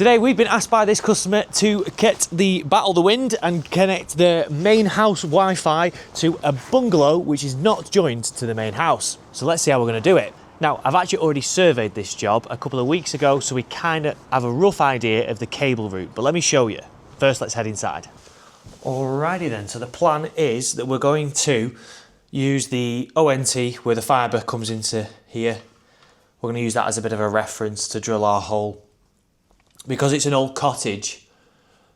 Today we've been asked by this customer to get the battle the wind and connect the main house Wi-Fi to a bungalow which is not joined to the main house. So let's see how we're going to do it. Now, I've actually already surveyed this job a couple of weeks ago, so we kind of have a rough idea of the cable route, but let me show you. First, let's head inside. Alrighty then, so the plan is that we're going to use the ONT where the fibre comes into here. We're going to use that as a bit of a reference to drill our hole. Because it's an old cottage,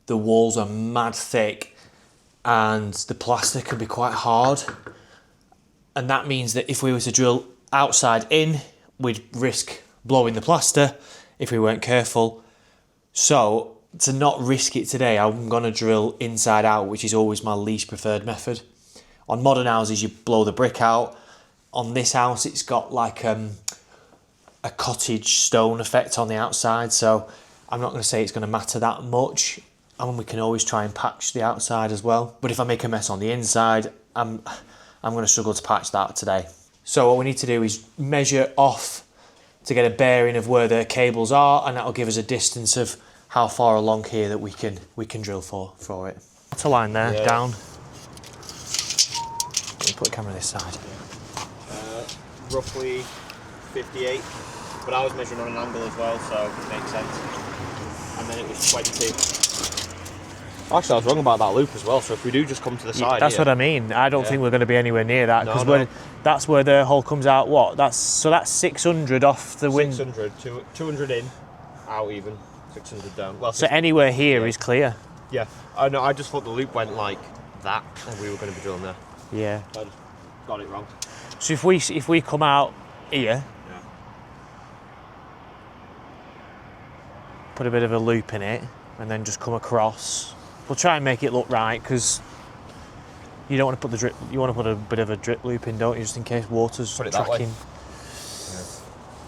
the walls are mad thick and the plaster can be quite hard. And that means that if we were to drill outside in, we'd risk blowing the plaster if we weren't careful. So to not risk it today, I'm going to drill inside out, which is always my least preferred method. On modern houses, you blow the brick out. On this house, it's got like a cottage stone effect on the outside, so I'm not going to say it's going to matter that much, and we can always try and patch the outside as well. But if I make a mess on the inside, I'm going to struggle to patch that today. So what we need to do is measure off to get a bearing of where the cables are, and that will give us a distance of how far along here that we can drill for it. What's a line there, yeah. Down. Put the camera this side. Roughly 58, but I was measuring on an angle as well, so it makes sense. And then it was 20. Actually, I was wrong about that loop as well, so if we do just come to the side that's here, what I mean. I don't think we're going to be anywhere near that, because that's where the hole comes out. What? That's 600 off the wind. 600, 200 in, out even, 600 down. Well, so anywhere here is clear. Yeah, I know. I just thought the loop went like that, and we were going to be drilling there. Yeah. I just got it wrong. So if we come out here, yeah, put a bit of a loop in it, and then just come across. We'll try and make it look right, because you don't want to put the drip. You want to put a bit of a drip loop in, don't you, just in case water's put it tracking. That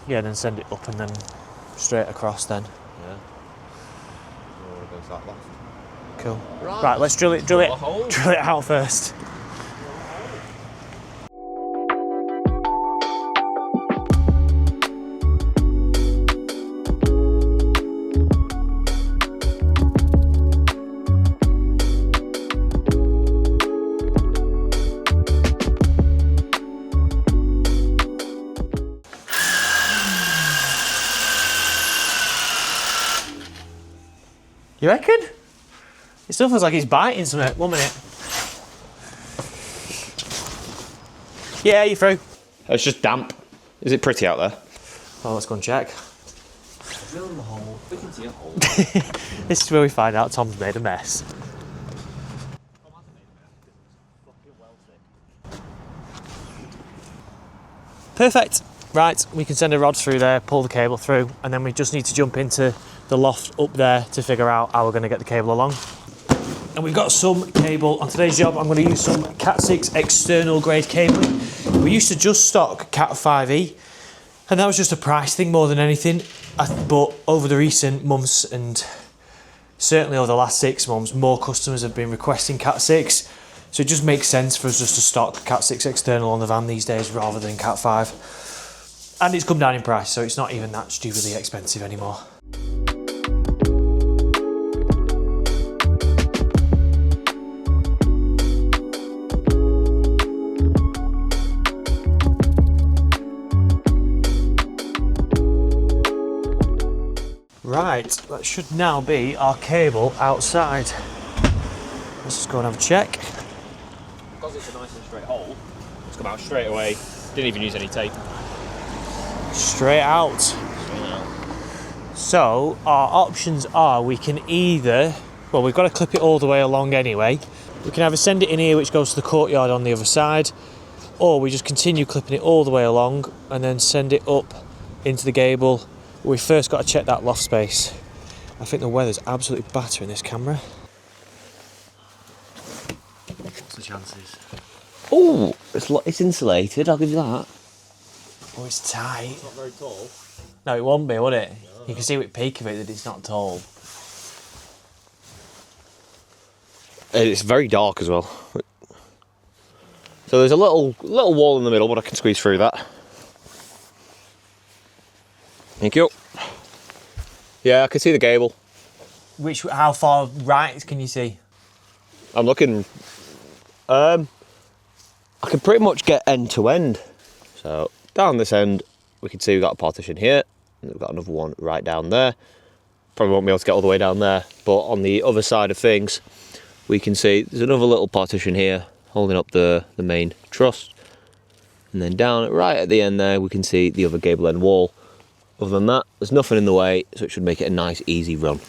way. Yeah, then send it up and then straight across. Then. Yeah. Goes that loft. Cool. Right, let's drill it out first. You reckon? It still feels like he's biting something. 1 minute. Yeah, you're through. It's just damp. Is it pretty out there? Well, let's go and check. Drill in the hole. We can see a hole. This is where we find out Tom's made a mess. Perfect. Right, we can send a rod through there, pull the cable through, and then we just need to jump into the loft up there to figure out how we're going to get the cable along. And we've got some cable. On today's job, I'm going to use some Cat 6 external grade cabling. We used to just stock Cat 5e, and that was just a price thing more than anything. But over the recent months, and certainly over the last 6 months, more customers have been requesting Cat 6. So it just makes sense for us just to stock Cat 6 external on the van these days rather than Cat 5. And it's come down in price, so it's not even that stupidly expensive anymore. Right, that should now be our cable outside. Let's just go and have a check. Because it's a nice and straight hole, it's come out straight away. Didn't even use any tape. Straight out. So our options are, we can either, well, we've got to clip it all the way along anyway. We can either send it in here, which goes to the courtyard on the other side, or we just continue clipping it all the way along and then send it up into the gable. We first got to check that loft space. I think the weather's absolutely battering this camera. What's the chances? Oh, it's insulated, I'll give you that. Oh, it's tight. It's not very tall. No, it won't be, would it? No. You can see with the peak of it that it's not tall. It's very dark as well. So there's a little wall in the middle, but I can squeeze through that. Thank you. Yeah, I can see the gable. How far right can you see? I'm looking. I can pretty much get end to end. So down this end, we can see we've got a partition here, and we've got another one right down there. Probably won't be able to get all the way down there, but on the other side of things, we can see there's another little partition here holding up the main truss. And then down right at the end there, we can see the other gable end wall. Other than that, there's nothing in the way, so it should make it a nice, easy run.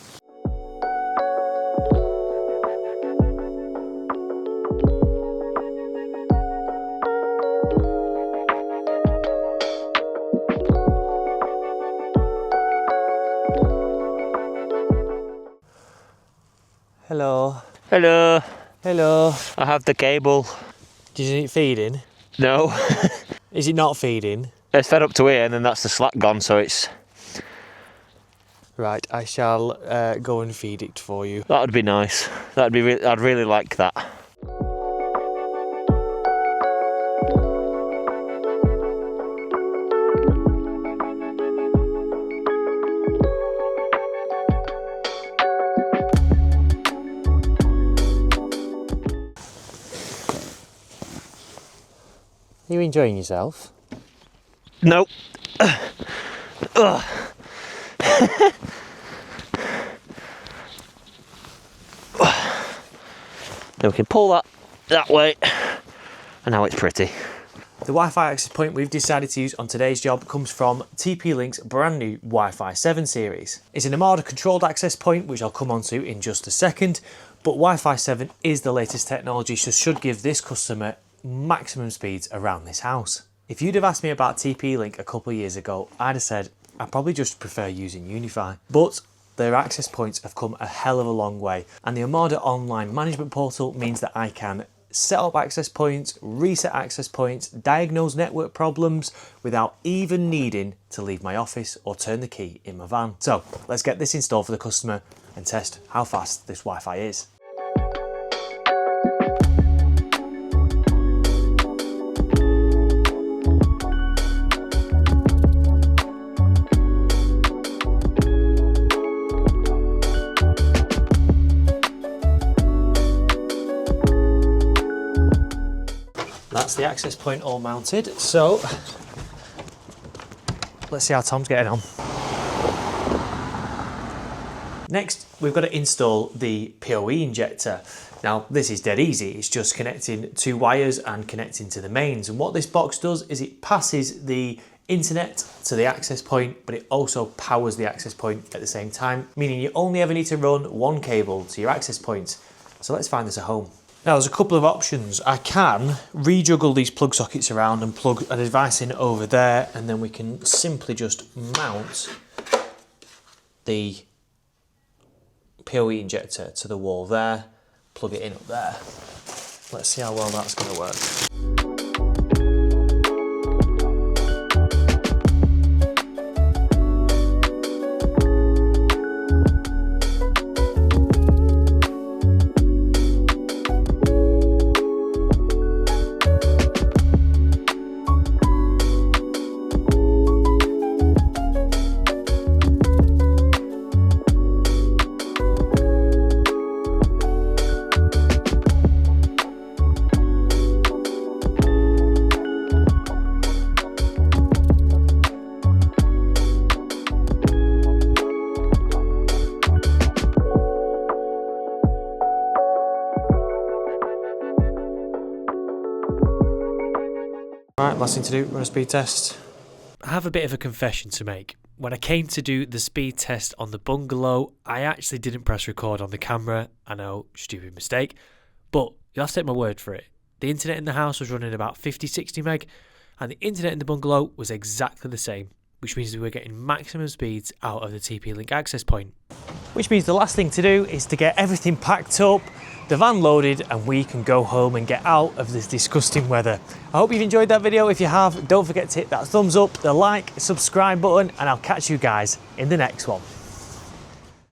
Hello. Hello. Hello. I have the cable. Is it feeding? No. Is it not feeding? It's fed up to here, and then that's the slack gone, so it's... Right, I shall go and feed it for you. That would be nice. I'd really like that. Are you enjoying yourself? Nope. Then we can pull that way, and now it's pretty. The Wi-Fi access point we've decided to use on today's job comes from TP-Link's brand new Wi-Fi 7 series. It's an Armada controlled access point, which I'll come on to in just a second, but Wi-Fi 7 is the latest technology, so should give this customer maximum speeds around this house. If you'd have asked me about TP-Link a couple of years ago, I'd have said I probably just prefer using Unify. But their access points have come a hell of a long way, and the Armada online management portal means that I can set up access points, reset access points, diagnose network problems without even needing to leave my office or turn the key in my van. So let's get this installed for the customer and test how fast this Wi-Fi is. That's the access point all mounted, so let's see how Tom's getting on. Next, we've got to install the PoE injector. Now, this is dead easy. It's just connecting two wires and connecting to the mains. And what this box does is it passes the internet to the access point, but it also powers the access point at the same time, meaning you only ever need to run one cable to your access point. So let's find this a home. Now there's a couple of options. I can rejuggle these plug sockets around and plug a device in over there, and then we can simply just mount the PoE injector to the wall there, plug it in up there. Let's see how well that's going to work. Right, last thing to do, run a speed test. I have a bit of a confession to make. When I came to do the speed test on the bungalow, I actually didn't press record on the camera. I know, stupid mistake, but you'll have to take my word for it. The internet in the house was running about 50-60 meg, and the internet in the bungalow was exactly the same, which means we were getting maximum speeds out of the TP-Link access point. Which means the last thing to do is to get everything packed up, the van loaded, and we can go home and get out of this disgusting weather. I hope you've enjoyed that video. If you have, don't forget to hit that thumbs up, the like, subscribe button, and I'll catch you guys in the next one.